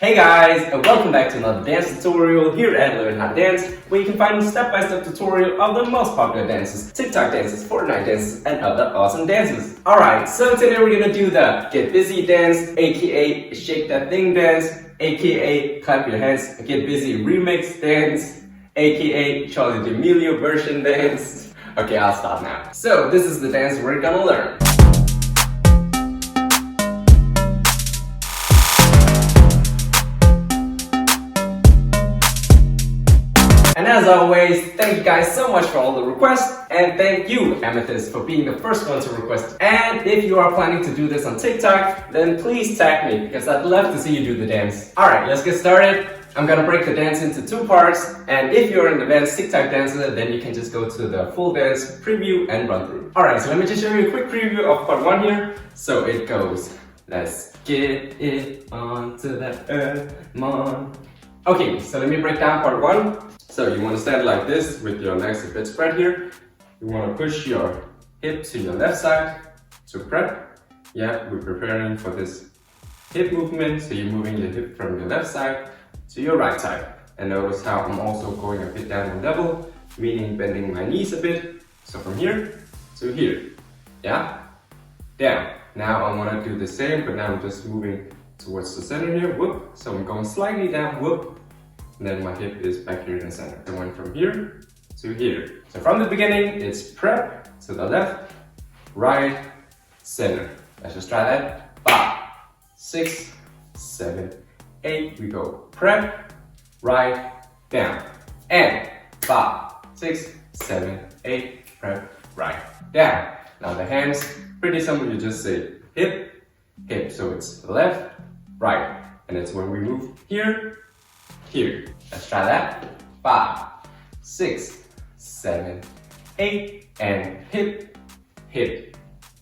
Hey guys, and welcome back to another dance tutorial here at Learn How to Dance, where you can find a step-by-step tutorial of the most popular dances, TikTok dances, Fortnite dances, and other awesome dances. Alright, so today we're gonna do the Get Busy dance, aka Shake That Thing dance, aka Clap Your Hands, Get Busy remix dance, aka Charli D'Amelio version dance. Okay, I'll stop now. So this is the dance we're gonna learn. And as always, thank you guys so much for all the requests, and thank you, Amethyst, for being the first one to request. And if you are planning to do this on TikTok, then please tag me, because I'd love to see you do the dance. Alright, let's get started. I'm gonna break the dance into two parts, and if you're an advanced TikTok dancer, then you can just go to the full dance preview and run through. Alright, so let me just show you a quick preview of part one here. So it goes, let's get it on to the mon. Okay, so let me break down part one. So you want to stand like this with your legs a bit spread here. You want to push your hip to your left side to prep. Yeah, we're preparing for this hip movement. So you're moving your hip from your left side to your right side. And notice how I'm also going a bit down on level, meaning bending my knees a bit. So from here to here. Yeah, down. Now I want to do the same, but now I'm just moving towards the center here. Whoop. So I'm going slightly down. Whoop. And then my hip is back here in the center. I went from here to here. So from the beginning, it's prep to the left, right, center. Let's just try that. 5, 6, 7, 8. We go prep, right, down. And 5, 6, 7, 8. Prep, right, down. Now the hands, pretty simple. You just say hip, hip. So it's left, right. And it's when we move here, here. Let's try that. 5, 6, 7, 8, and hip, hip.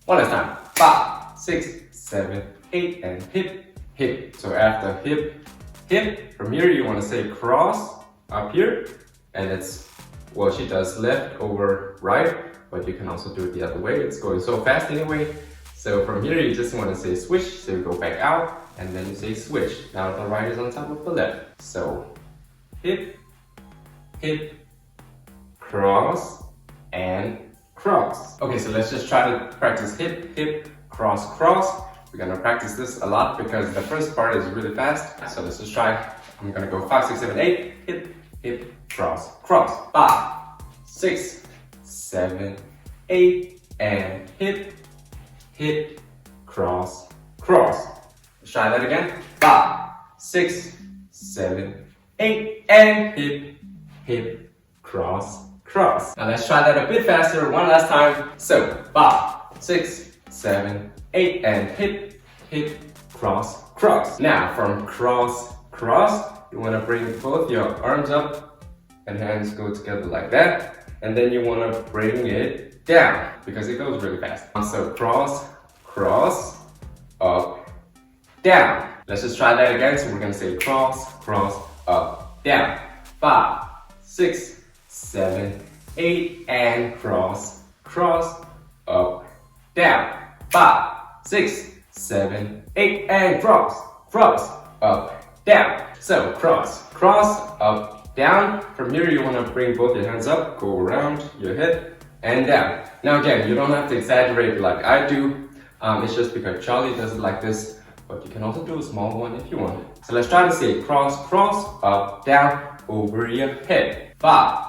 One last time. 5, 6, 7, 8, and hip, hip. So after hip, hip, from here you want to say cross up here, and it's, well, she does left over right, but you can also do it the other way. It's going so fast anyway. So from here you just want to say switch, so you go back out, and then you say switch. Now the right is on top of the left. So hip, hip, cross, and cross. Okay, so let's just try to practice hip, hip, cross, cross. We're gonna practice this a lot because the first part is really fast. So let's just try. I'm gonna go 5, 6, 7, 8, hip, hip, cross, cross. 5, 6, 7, 8, and hip, hip, cross, cross. Let's try that again. 5, 6, 7, 8, and hip, hip, cross, cross. Now let's try that a bit faster one last time. So 5, 6, 7, 8, and hip, hip, cross, cross. Now from cross, cross, you want to bring both your arms up and hands go together like that. And then you want to bring it down because it goes really fast. So cross, cross, up, down. Let's just try that again. So we're going to say cross, cross, up, down. 5, 6, 7, 8, and cross, cross, up, down. 5, 6, 7, 8, and cross, cross, up, down. So cross, cross, up, down. From here you want to bring both your hands up, go around your head, and down. Now again, you don't have to exaggerate like I do. It's just because Charli does it like this. But you can also do a small one if you want. So let's try to say cross, cross, up, down, over your head. 5,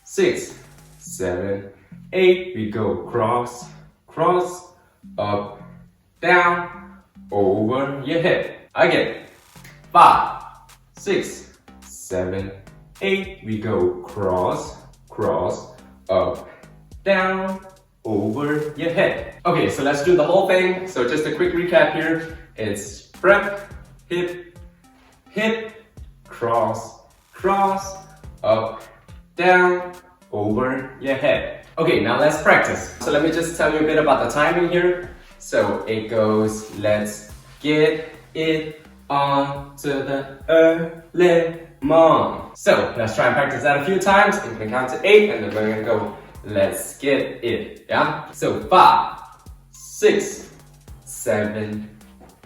6, 7, 8. We go cross, cross, up, down, over your head. Again. 5, 6, 7, 8. We go cross, cross, up, down, over your head. Okay, so let's do the whole thing. So just a quick recap here. It's prep, hip, hip, cross, cross, up, down, over your head. Okay, now let's practice. So let me just tell you a bit about the timing here. So it goes, let's get it on to the early morning. So let's try and practice that a few times. I'm gonna count to 8 and then we're gonna go, let's get it, yeah? So 5, 6, 7,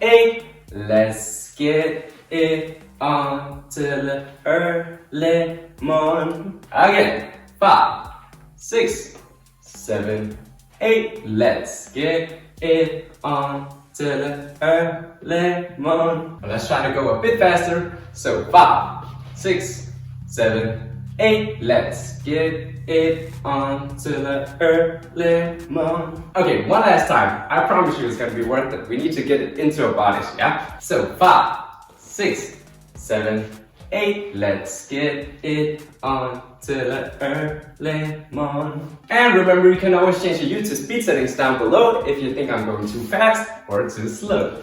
8, let's get it until the early morning. Again, 5, 6, 7, 8. Let's get it on till the early morning. Let's try to go a bit faster. So 5, 6, 7, 8. Let's get it on till the early morning. Okay, one last time. I promise you it's gonna be worth it. We need to get it into our bodies, yeah? So 5, 6, 7, 8. Let's get it on till the early morning. And remember, you can always change your YouTube speed settings down below if you think I'm going too fast or too slow.